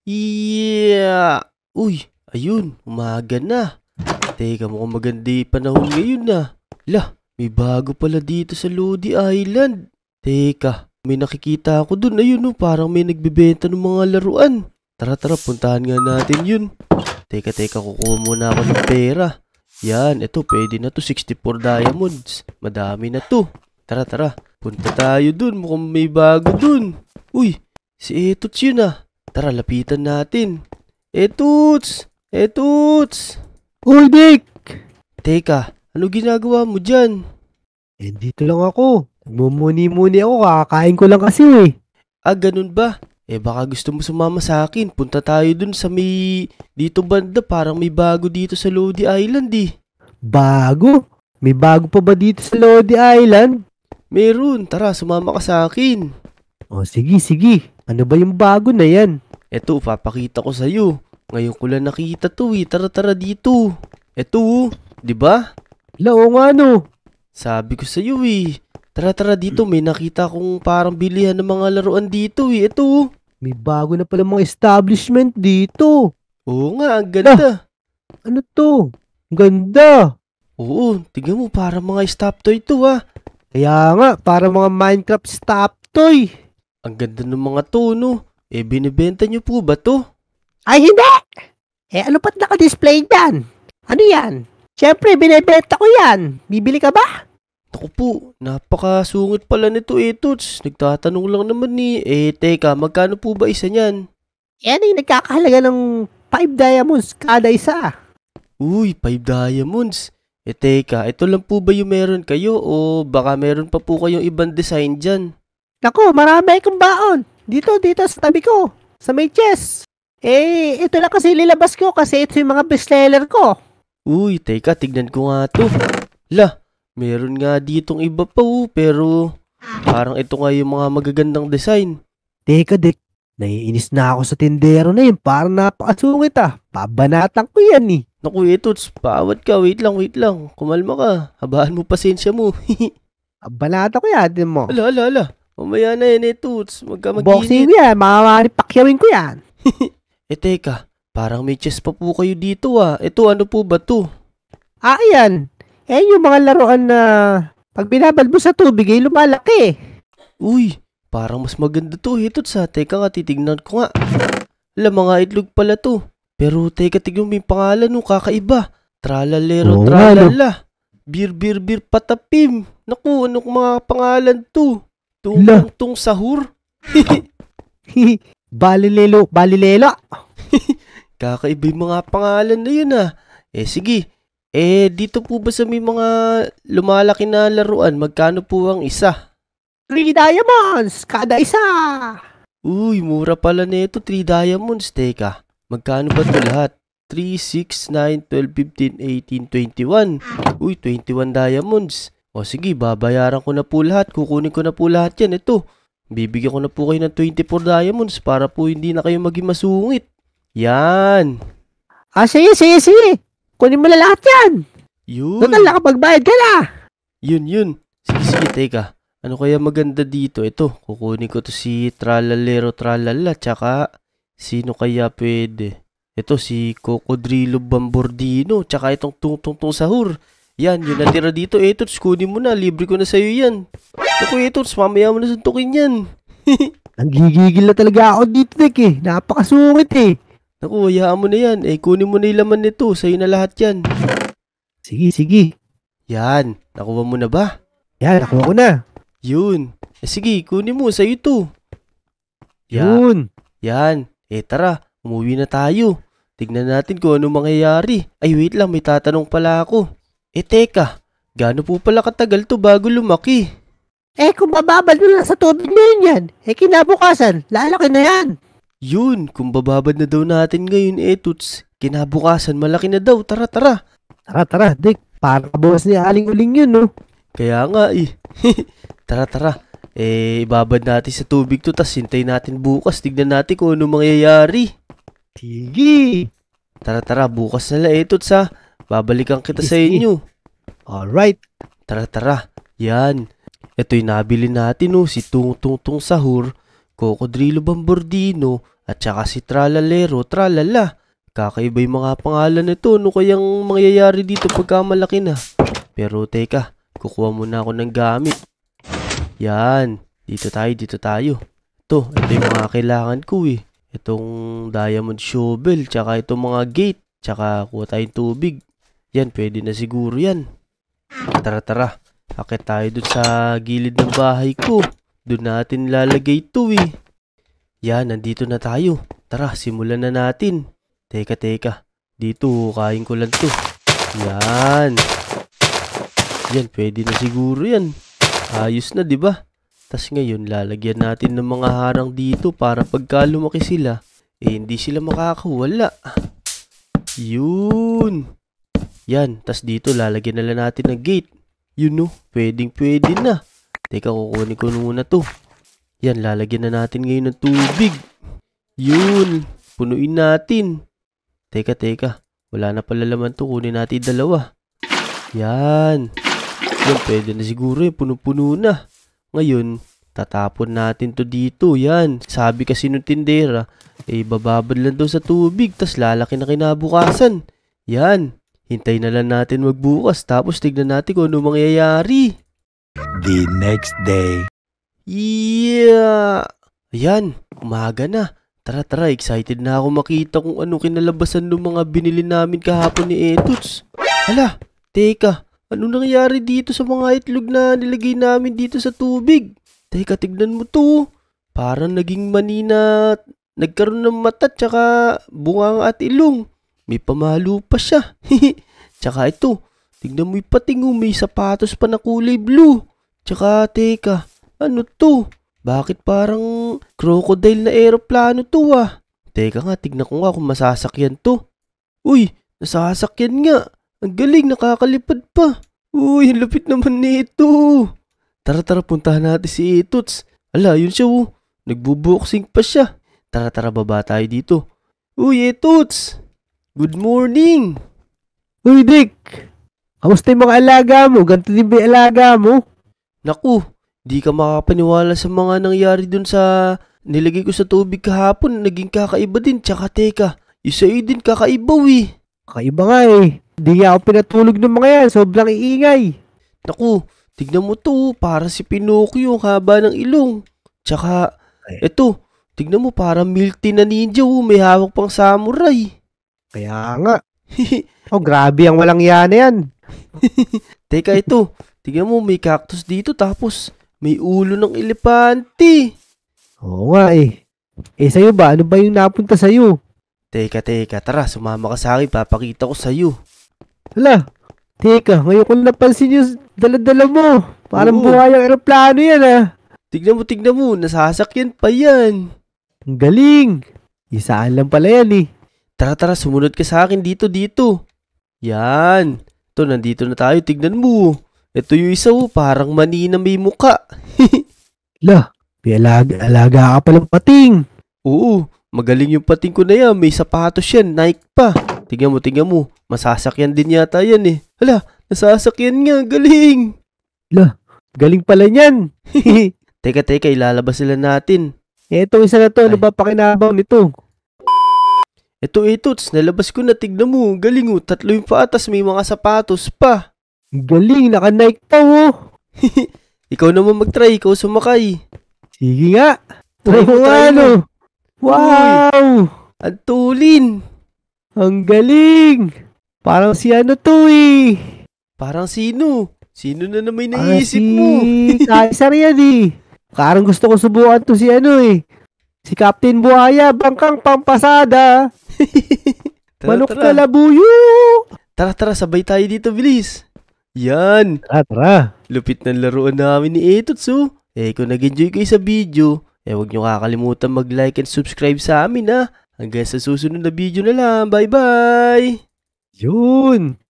Yeah! Uy, ayun, umaga na. Teka, mukhang maganda yung panahon ngayon na. Lah, may bago pala dito sa Lodi Island. Teka, may nakikita ako dun. Ayun oh, parang may nagbebenta ng mga laruan. Tara, puntahan nga natin yun. Teka, kukuha muna ako ng pera. Yan, ito, pwede na to, 64 diamonds. Madami na to. Tara, punta tayo dun. Mukhang may bago dun. Uy, si Etots yun ah. Tara, lapitan natin. Etots! Uy, Dick! Teka, ano ginagawa mo dyan? Dito lang ako. Nagmumuni-muni ako, kakain ko lang kasi eh. Ah, ganun ba? Baka gusto mo sumama sa akin. Punta tayo dun sa may... Dito banda, parang may bago dito sa Lodi Island eh. Bago? May bago pa ba dito sa Lodi Island? Meron, tara, sumama ka sa akin. O sige. Ano ba yung bago na yan? Eto, papakita ko sa'yo. Ngayon ko lang nakita to eh. Tara dito. Eto, di ba? Oo nga no. Sabi ko sa'yo eh. Tara dito. May nakita kong parang bilihan ng mga laruan dito eh. Eto. May bago na pala mga establishment dito. Oo nga, ang ganda. Ano to? Ganda. Oo, tignan mo parang mga stop toy to ah. Kaya nga, para mga Minecraft stop toy. Ang ganda ng mga to no. Binibenta nyo po ba to? Ay hindi! Ano pa't naka-display dyan? Ano yan? Siyempre, binibenta ko yan. Bibili ka ba? Naku po, napakasungit pala nito Etots. Nagtatanong lang naman ni. Teka, magkano po ba isa niyan? Yan ay nagkakahalaga ng 5 diamonds kada isa. Uy, 5 diamonds. Teka, ito lang po ba yung meron kayo o baka meron pa po kayong ibang design dyan? Naku, marami akong baon. Dito sa tabi ko. Sa may chest. Ito lang kasi lilabas ko kasi ito yung mga bestseller ko. Uy, teka, tignan ko nga to. Lah, meron nga ditong iba pa pero parang ito nga yung mga magagandang design. Teka, Dick. Naiinis na ako sa tindero na yun. Parang napakasungit ah. Pabanatan ko yan eh. Naku, Etots, paawat ka. Wait lang. Kumalma ka. Habaan mo pasensya mo. Pabanatan ko yan din mo. Ala. Mamaya na yan, Etots. Magka-maginit. Boxing ko yan. Pakyawin ko yan. Teka. Parang may chest pa po kayo dito ah. Ito, ano po ba to? Yan. Yung mga laruan na pag binabal mo sa tubig ay lumalaki. Uy, parang mas maganda to, Etots ha. Teka nga, titignan ko nga. Mga itlog pala to. Pero teka, tignan mo yung pangalan nung kakaiba. Tralalero, tralala. Bir, patapim. Naku, anong mga pangalan to? Tung sahur. Balilelo. Kakaiba yung mga pangalan na yun ah. Sige. Dito po ba sa may mga lumalaki na laruan, magkano po ang isa? 3 diamonds kada isa. Uy, mura pala nito, 3 diamonds. Teka, magkano ba ito lahat? 3, 6, 9, 12, 15, 18, 21. Uy, 21 diamonds. O sige, babayaran ko na po lahat. Kukunin ko na po lahat yan. Ito, bibigyan ko na po kayo ng 24 diamonds para po hindi na kayo maging masungit. Yan. Sige. Kunin mo na lahat yan. Yun. Total, nakapagbayad ka na. Yun. Sige, teka. Ano kaya maganda dito? Ito, kukunin ko to si Tralalero Tralala. Tsaka, sino kaya pwede? Ito, si Cocodrilo Bambordino. Tsaka itong Tung Sahur. Yan, yun natira dito. Etots, kunin mo na. Libre ko na sa'yo yan. Naku, Etots, mamaya mo na suntukin yan. Nanggigigil na talaga ako dito, Dick eh. Napakasungit eh. Naku, hayaan mo na yan. Kunin mo na yung laman nito. Sa'yo na lahat yan. Sige. Yan, nakuha mo na ba? Yan, nakuha ko na. Yun. Sige, kunin mo. Sa'yo to. Yun. Yan. Tara, umuwi na tayo. Tignan natin kung ano mangyayari. Ay, wait lang. May tatanong pala ako. Teka. Gaano po pala katagal to bago lumaki? Kung bababal mo lang sa tubig na yun yan. Kinabukasan, lalaki na yan. Yun, kung bababad na daw natin ngayon, Etots, kinabukasan malaki na daw. Tara. Tara, Dick. Parang kabukas ni Aling Uling yun, no? Kaya nga eh. Tara. Ibabad natin sa tubig to, tas hintayin natin bukas. Tignan natin kung ano mangyayari. Sige. Tara, bukas na lang, Etots ha. Babalikan kita sa inyo. Alright. Tara. Yan. Ito yung nabili natin si Tung Sahur, Cocodrilo Bambordino, At saka si Tralalero, Tralala. Kakaiba yung mga pangalan nito. Ano kayang mangyayari dito pagka malaki na? Pero teka, kukuha muna ako ng gamit. Yan. Dito tayo. Ito yung mga kailangan ko eh. Itong diamond shovel, tsaka itong mga gate, tsaka kuha tayong tubig. Yan, pwede na siguro yan. Tara. Akit tayo dun sa gilid ng bahay ko. Doon natin lalagay ito eh. Yan, nandito na tayo. Tara, simulan na natin. Teka. Dito, kain ko lang to. Yan. Yan, pwede na siguro yan. Ayos na, di ba? Tas ngayon, lalagyan natin ng mga harang dito para pagka lumaki sila, hindi sila makakawala. Yun. Yan, tas dito lalagyan na lang natin ng gate. Yun no, pwede na. Teka, kukunin ko muna to. Yan, lalagyan na natin ngayon ng tubig. Yun, punuin natin. Teka. Wala na pala laman to, kunin natin dalawa. Yan. Yan, pwede na siguro eh, puno-puno na. Ngayon, tatapon natin to dito. Yan, sabi kasi nung tindera, bababad lang daw sa tubig, tas lalaki na kinabukasan. Yan, hintay na lang natin magbukas, tapos tignan natin kung ano mangyayari. The next day. Yeah! Ayan, umaga na. Tara, excited na ako makita kung ano kinalabasan ng mga binili namin kahapon ni Etuts. Hala, teka. Ano nangyayari dito sa mga itlog na nilagay namin dito sa tubig? Teka, tignan mo to. Parang naging mani na nagkaroon ng mata tsaka bunga at ilong. May pamalo pa siya. Tsaka ito, tignan mo yung pating may sapatos pa na kulay blue. Tsaka teka, ano to? Bakit parang crocodile na aeroplano to ah? Teka nga, tignan ko nga kung masasakyan to. Uy, nasasakyan nga. Ang galing, nakakalipad pa. Uy, ang lapit naman nito. Tara, puntahan natin si Etuts. Ala, yun siya oh. Nagbuboxing pa siya. Tara, baba tayo dito. Uy, Etuts! Good morning! Uy, Dick! Kamusta yung mga alaga mo? Ganito din ba yung alaga mo? Naku, di ka makapaniwala sa mga nangyari dun sa nilagay ko sa tubig kahapon. Naging kakaiba din. Tsaka teka, isa din kakaiba eh. Kakaiba nga eh. Hindi nga ako pinatulog ng mga yan. Sobrang iingay. Naku, tignan mo to. Para si Pinocchio, haba ng ilong. Tsaka, eto, tignan mo para milk tea na ninja. May hawak pang samurai. Kaya nga. Oh, grabe ang walang yan yan. Teka, ito. Tignan mo, may cactus dito. Tapos, may ulo ng elepante. Oo nga eh. Sa'yo ba? Ano ba yung napunta sa'yo? Teka. Tara, sumama ka sa akin. Papakita ko sa'yo. Hala, teka, ngayon ko napansin yung dala-dala mo. Parang buhay ang aeroplano yan ah. Tignan mo, nasasakyan pa yan. Ang galing. Isaan lang pala yan eh. Tara, sumunod ka sa akin dito. Yan. Ito, nandito na tayo, tignan mo. Ito yung isa parang mani na may muka. Lah, may alaga ka palang pating. Oo, magaling yung pating ko na yan. May sapatos yan, Nike pa. Tingnan mo. Masasakyan din yata yan eh. Hala, nasasakyan nga. Galing. Lah, galing pala niyan. Teka, ilalabas sila natin. Etong isa na to, ano ba pakinabang nito? Ito, nalabas ko na. Tignan mo, galing oh. 3 yung paatas, may mga sapatos pa. Galing, naka-Nike pa oh. Ikaw naman mag-try, ikaw sumakay. Sige nga. Try mo. Wow! Ang tulin. Ang galing! Parang si ano to eh. Parang sino? Sino na naman naisip mo? Kaisar yan eh. Parang gusto ko subukan to si ano eh. Si Captain Buhaya, bangkang pampasada. Manok na labuyo. Tara, sabay tayo dito, bilis. Yan. Tara. Lupit ng laruan namin ni Etuts oh. Kung nag-enjoy kayo sa video, huwag nyo kakalimutan mag-like and subscribe sa amin ha. Hanggang sa susunod na video na lang. Bye-bye! Yun!